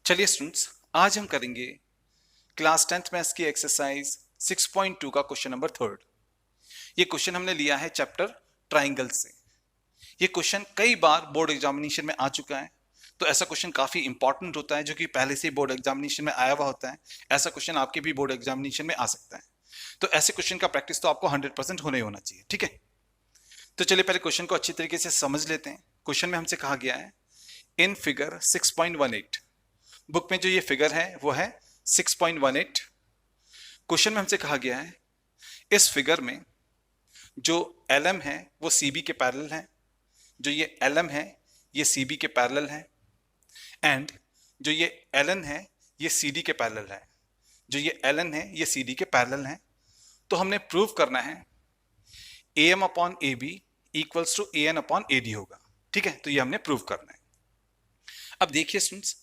चलिए स्टूडेंट्स, आज हम करेंगे क्लास 10th मैथ्स की एक्सरसाइज 6.2 का क्वेश्चन नंबर 3। ये क्वेश्चन हमने लिया है चैप्टर ट्राइंगल से। ये क्वेश्चन कई बार बोर्ड एग्जामिनेशन में आ चुका है, तो ऐसा क्वेश्चन काफी इंपॉर्टेंट होता है जो कि पहले से बोर्ड एग्जामिनेशन में आया हुआ होता है। ऐसा क्वेश्चन आपके भी बोर्ड एग्जामिनेशन में आ सकता है, तो ऐसे क्वेश्चन का प्रैक्टिस तो आपको 100% होना ही होना चाहिए। ठीक है, तो चलिए पहले क्वेश्चन को अच्छी तरीके से समझ लेते हैं। क्वेश्चन में हमसे कहा गया है इन फिगर 6.18, बुक में जो ये फिगर है वो है 6.18। क्वेश्चन में हमसे कहा गया है इस फिगर में जो LM है वो CB के पैरेलल है, जो ये LM है ये CB के पैरेलल है, एंड जो ये LN है ये CD के पैरेलल है, जो ये LN है ये CD के पैरेलल है। तो हमने प्रूव करना है AM upon AB equals to AN upon AD होगा। ठीक है, तो ये हमने प्रूव करना है। अब देखिए स्टूडेंट्स,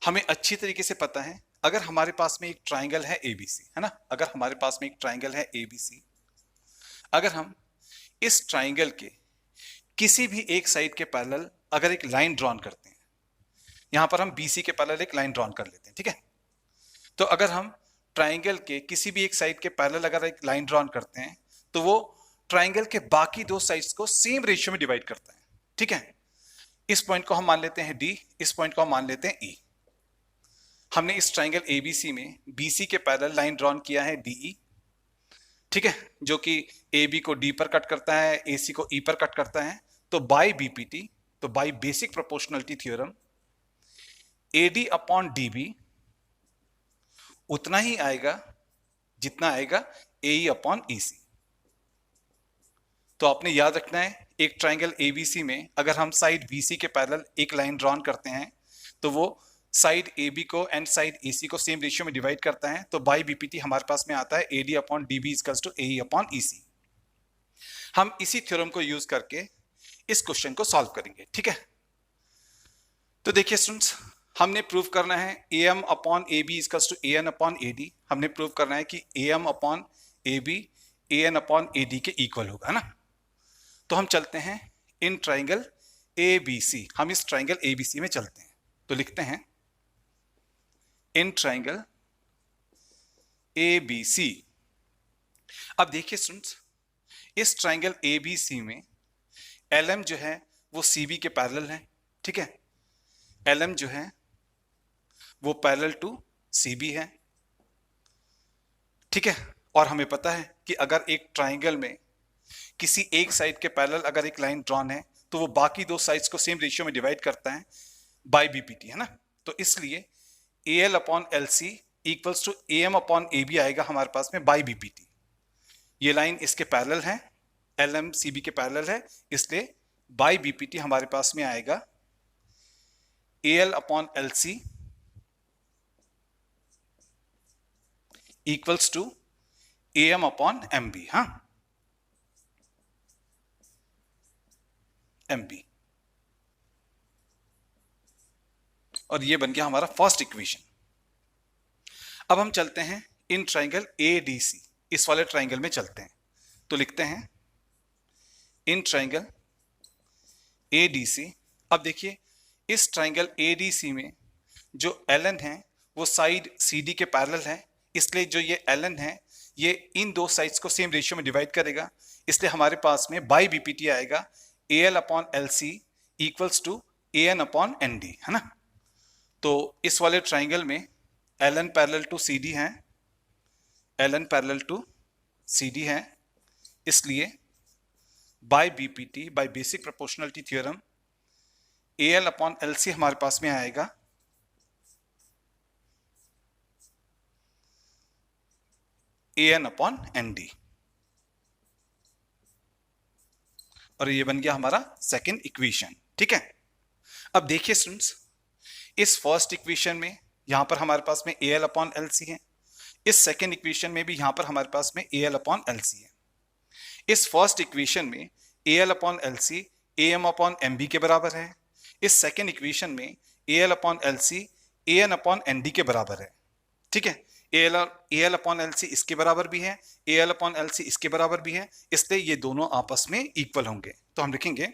हमें अच्छी तरीके से पता है अगर हमारे पास में एक ट्राइंगल है ABC, है ना, अगर हमारे पास में एक ट्राइंगल है ABC, अगर हम इस ट्राइंगल के किसी भी एक साइड के पैरेलल अगर एक लाइन ड्रॉन करते हैं, यहां पर हम BC के पैरेलल एक लाइन ड्रॉन कर लेते हैं। ठीक है, तो अगर हम ट्राइंगल के किसी भी एक साइड के पैरेलल अगर एक लाइन ड्रॉन करते हैं तो वो ट्राइंगल के बाकी दो साइड्स को सेम रेशियो में डिवाइड करता है। ठीक है, इस पॉइंट को हम मान लेते हैं D, इस पॉइंट को हम मान लेते हैं E। हमने इस ट्राइंगल ABC में BC के पैरेलल लाइन ड्रॉन किया है DE। ठीक है, जो कि AB को D पर कट करता है, AC को E पर कट करता है। तो बाय BPT, तो by basic proportionality theorem, AD upon DB उतना ही आएगा जितना आएगा AE अपॉन EC। तो आपने याद रखना है एक ट्राइंगल ABC में अगर हम साइड BC के पैरेलल एक लाइन ड्रॉन करते हैं तो वो साइड AB को एंड साइड AC को सेम रेशियो में डिवाइड करता है। तो बाय BPT हमारे पास में आता है AD upon DB equals to AE upon EC। हम इसी थ्योरम को यूज करके इस क्वेश्चन को सॉल्व करेंगे। ठीक है, तो देखिए स्टूडेंट्स, हमने प्रूव करना है AM upon AB equals to AN upon AD। हमने प्रूव करना है कि AM upon AB AN upon AD के इक्वल होगा, है ना। तो हम चलते हैं इन ट्राइंगल ABC, हम इस ट्राइंगल ABC में चलते हैं। तो लिखते हैं इन ट्राइंगल ABC। अब देखिए स्टूडेंट्स, इस ट्राइंगल ABC में LM जो है वो CB के पैरेलल है। ठीक है, LM जो है वो पैरेलल टू CB है। ठीक है, और हमें पता है कि अगर एक ट्राइंगल में किसी एक साइड के पैरेलल अगर एक लाइन ड्रॉन है तो वो बाकी दो साइड्स को सेम रेशियो में डिवाइड करता है बाय BPT, है ना। तो इसलिए AL upon LC equals to AM upon AB आएगा हमारे पास में बाय BPT। ये लाइन इसके पैरेलल है, LM CB के पैरेलल है, इसलिए बाय BPT हमारे पास में आएगा AL upon LC equals to AM upon MB। हाँ, MB। और ये बन गया हमारा फर्स्ट इक्वेशन। अब हम चलते हैं इन ट्राइंगल ADC, इस वाले ट्राइंगल में चलते हैं। तो लिखते हैं इन ट्राइंगल ADC। अब देखिए इस ट्राइंगल ADC में जो LN है वो साइड CD के पैरेलल है, इसलिए जो ये LN है ये इन दो साइड्स को सेम रेशियो में डिवाइड करेगा, इसलिए हमारे पास में बाय BPT आएगा AL upon LC equals to AN upon ND, है ना। तो इस वाले ट्राइंगल में LN पैरेलल टू CD है, LN पैरेलल टू CD है, इसलिए by BPT by basic proportionality theorem AL upon LC हमारे पास में आएगा AN अपॉन ND। और ये बन गया हमारा सेकंड इक्वेशन। ठीक है, अब देखिए स्टूडेंट्स, इस फर्स्ट इक्वेशन में यहां पर हमारे पास में AL अपॉन LC है, इस सेकंड इक्वेशन में भी यहां पर हमारे पास में AL अपॉन LC है। इस फर्स्ट इक्वेशन में AL upon LC AM upon MB के बराबर है, इस सेकंड इक्वेशन में AL upon LC AN upon ND के बराबर है। ठीक है, AL अपॉन LC इसके बराबर भी है, AL अपॉन LC इसके बराबर भी है, इसलिए ये दोनों आपस में इक्वल होंगे। तो हम लिखेंगे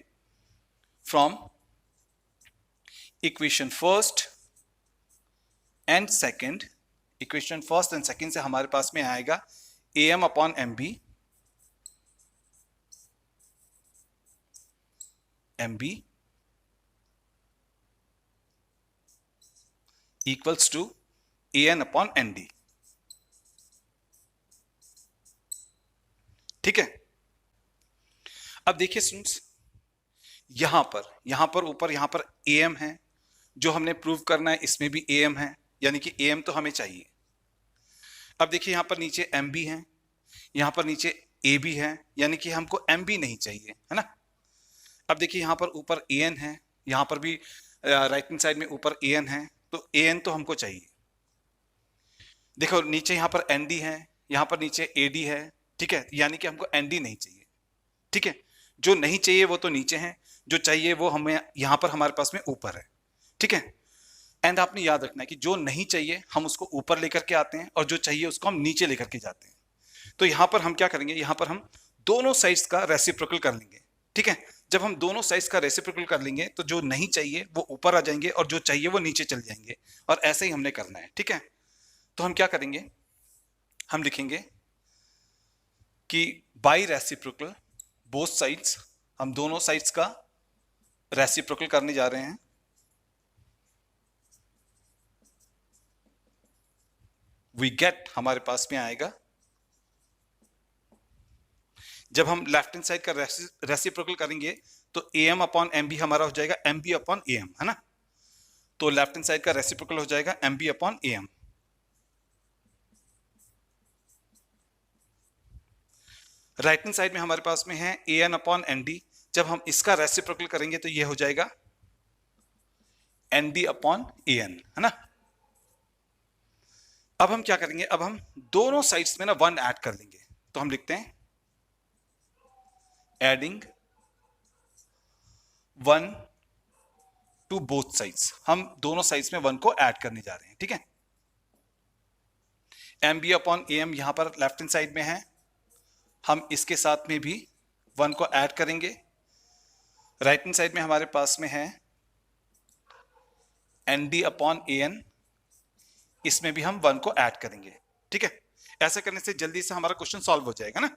from equation first and second, equation first and second से हमारे पास में आएगा am upon mb equals to an upon nd। ठीक है, अब देखिए स्टूडेंट्स, यहां पर ऊपर यहां पर am है, जो हमने प्रूव करना है इसमें भी am है, यानी कि am तो हमें चाहिए। अब देखिए यहां पर नीचे mb है, यहां पर नीचे ab है, यानी कि हमको mb नहीं चाहिए, है ना। अब देखिए यहां पर ऊपर an है, यहां पर भी राइट हैंड साइड में ऊपर an है, तो an तो हमको चाहिए। देखो नीचे यहां पर nd है, यहां पर नीचे ad है, ठीक है, यानी कि हमको nd नहीं चाहिए। ठीक है, जो नहीं चाहिए वो तो नीचे है, जो चाहिए वो हमें यहां पर हमारे पास में ऊपर है। ठीक है, एंड आपने याद रखना है कि जो नहीं चाहिए हम उसको ऊपर लेकर के आते हैं और जो चाहिए उसको हम नीचे लेकर के जाते हैं। तो यहां पर हम क्या करेंगे, यहां पर हम दोनों साइड्स का रेसिप्रोकल कर लेंगे। ठीक है, जब हम दोनों साइड्स का रेसिप्रोकल कर लेंगे तो जो नहीं चाहिए वो ऊपर आ जाएंगे और जो चाहिए वो नीचे चल जाएंगे, और ऐसे ही हमने करना है। ठीक है, तो हम क्या करेंगे, हम लिखेंगे कि बाई रेसिप्रोकल बोथ साइड्स, हम दोनों साइड्स का रेसिप्रोकल करने जा रहे हैं। वी गेट, हमारे पास में आएगा, जब हम लेफ्ट हैंड साइड का रेसिप्रोकल करेंगे तो am अपॉन mb हमारा हो जाएगा mb अपॉन am, है ना। तो लेफ्ट हैंड साइड का रेसिप्रोकल हो जाएगा mb upon am। Right hand side में हमारे पास में है an अपॉन nd, जब हम इसका रेसिप्रोकल करेंगे तो ये हो जाएगा nd अपॉन an, है ना। अब हम क्या करेंगे, अब हम दोनों साइड्स में ना 1 ऐड कर लेंगे, तो हम लिखते हैं एडिंग 1 टू बोथ साइड्स, हम दोनों साइड्स में 1 को ऐड करने जा रहे हैं। ठीक है, mb अपॉन am यहां पर लेफ्ट हैंड साइड में है, हम इसके साथ में भी 1 को ऐड करेंगे। राइट हैंड साइड में हमारे पास में है nd अपॉन an, इसमें भी हम 1 को ऐड करेंगे। ठीक है, ऐसा करने से जल्दी से हमारा क्वेश्चन सॉल्व हो जाएगा ना।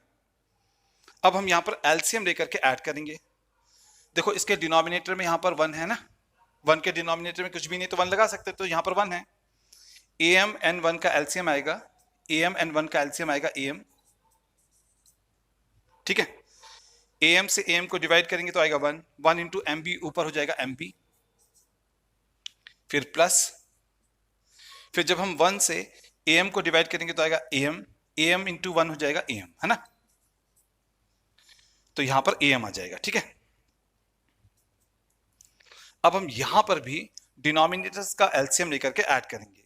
अब हम यहां पर एलसीएम लेकर के ऐड करेंगे। देखो इसके डिनोमिनेटर में यहां पर 1 है ना, 1 के डिनोमिनेटर में कुछ भी नहीं तो 1 लगा सकते, तो यहां पर 1 है। am एन 1 का एलसीएम आएगा, am एन 1 का एलसीएम आएगा am। ठीक है, am से am को डिवाइड करेंगे तो आएगा 1, 1 इंटू mb ऊपर हो जाएगा mb, फिर प्लस, फिर जब हम 1 से am को डिवाइड करेंगे तो आएगा am इंटू 1 हो जाएगा am, है ना। तो यहां पर am आ जाएगा। ठीक है, अब हम यहां पर भी डिनोमिनेटर्स का एलसीएम लेकर के ऐड करेंगे।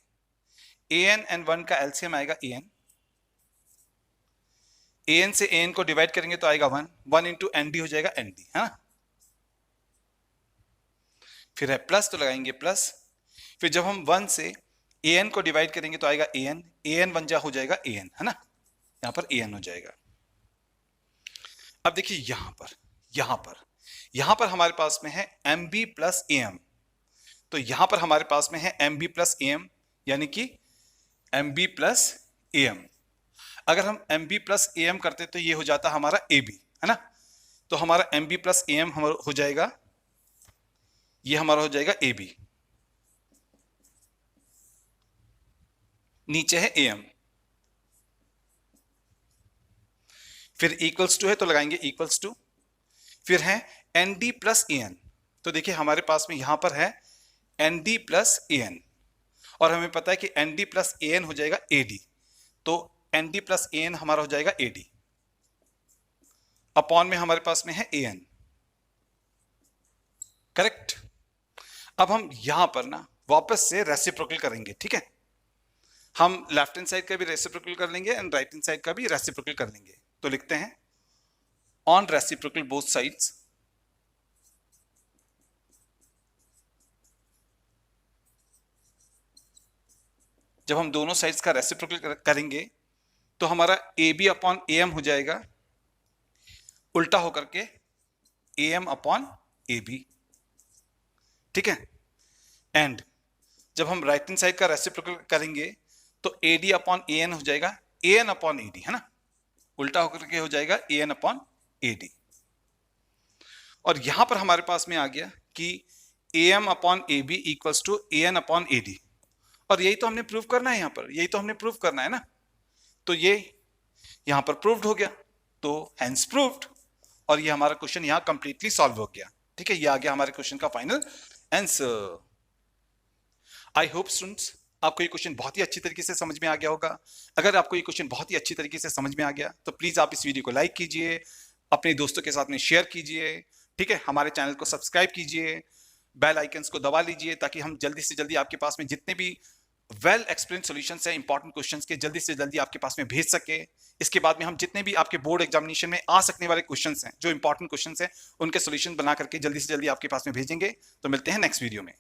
an एन 1 का एलसीएम आएगा an से an को डिवाइड करेंगे तो आएगा 1, 1 इंटू nd हो जाएगा nd, है ना। फिर है प्लस, तो लगाएंगे प्लस, फिर जब हम 1 से an को डिवाइड करेंगे तो आएगा an 1 जा हो जाएगा an, है ना, यहां पर an हो जाएगा। अब देखिए यहां पर हमारे पास में है mb प्लस am, तो यहां पर हमारे पास में है mb प्लस am, यानी कि mb प्लस am। अगर हम mb प्लस am करते तो ये हो जाता हमारा ab, है ना। तो हमारा mb प्लस am हो जाएगा, ये हमारा हो जाएगा ab, नीचे है am, फिर इक्वल्स टू है तो लगाएंगे इक्वल्स टू, फिर है nd प्लस an। तो देखिए हमारे पास में यहां पर है nd प्लस an, और हमें पता है कि nd प्लस an हो जाएगा ad, तो nd प्लस an हमारा हो जाएगा ad, अपॉन में हमारे पास में है an, करेक्ट। अब हम यहां पर ना वापस से रेसिप्रोकल करेंगे। ठीक है, हम लेफ्ट हैंड साइड का भी रेसिप्रोकल कर लेंगे एंड राइट हैंड साइड का भी रेसिप्रोकल कर लेंगे। तो लिखते हैं ऑन रेसिप्रोकल बोथ साइड्स, जब हम दोनों साइड्स का रेसिप्रोकल करेंगे तो हमारा ab अपॉन am हो जाएगा उल्टा होकर के am अपॉन ab। ठीक है, एंड जब हम राइट हैंड साइड का रेसिप्रोकल करेंगे तो AD अपॉन AN हो जाएगा AN अपॉन AD, है ना, उल्टा होकर के हो जाएगा AN अपॉन AD। और यहां पर हमारे पास में आ गया कि AM upon AB equals to AN upon AD, और यही तो हमने प्रूव करना है, यहां पर यही तो हमने प्रूव करना है ना, तो ये यहां पर प्रूव्ड हो गया, तो हेंस प्रूव्ड, और ये हमारा क्वेश्चन यहां कंप्लीटली सॉल्व हो गया। ठीक है, ये आ गया हमारे क्वेश्चन का final answer. I hope students आपको ये क्वेश्चन बहुत ही अच्छी तरीके से समझ में आ गया होगा। अगर आपको ये क्वेश्चन बहुत ही अच्छी तरीके से समझ में आ गया तो प्लीज आप इस वीडियो को लाइक कीजिए, अपने दोस्तों के साथ में शेयर कीजिए, ठीक है, हमारे चैनल को सब्सक्राइब कीजिए, बेल आइकन्स को दबा लीजिए ताकि हम जल्दी से जल्दी आपके पास में जितने भी वेल एक्सप्लेन सॉल्यूशंस है इंपॉर्टेंट क्वेश्चंस के जल्दी से जल्दी आपके पास में भेज सके। इसके बाद में हम जितने भी आपके बोर्ड एग्जामिनेशन में आ सकने वाले क्वेश्चंस हैं, जो इंपॉर्टेंट क्वेश्चंस हैं, उनके सॉल्यूशन बना करके जल्दी से जल्दी आपके पास में भेजेंगे। तो मिलते हैं नेक्स्ट वीडियो में।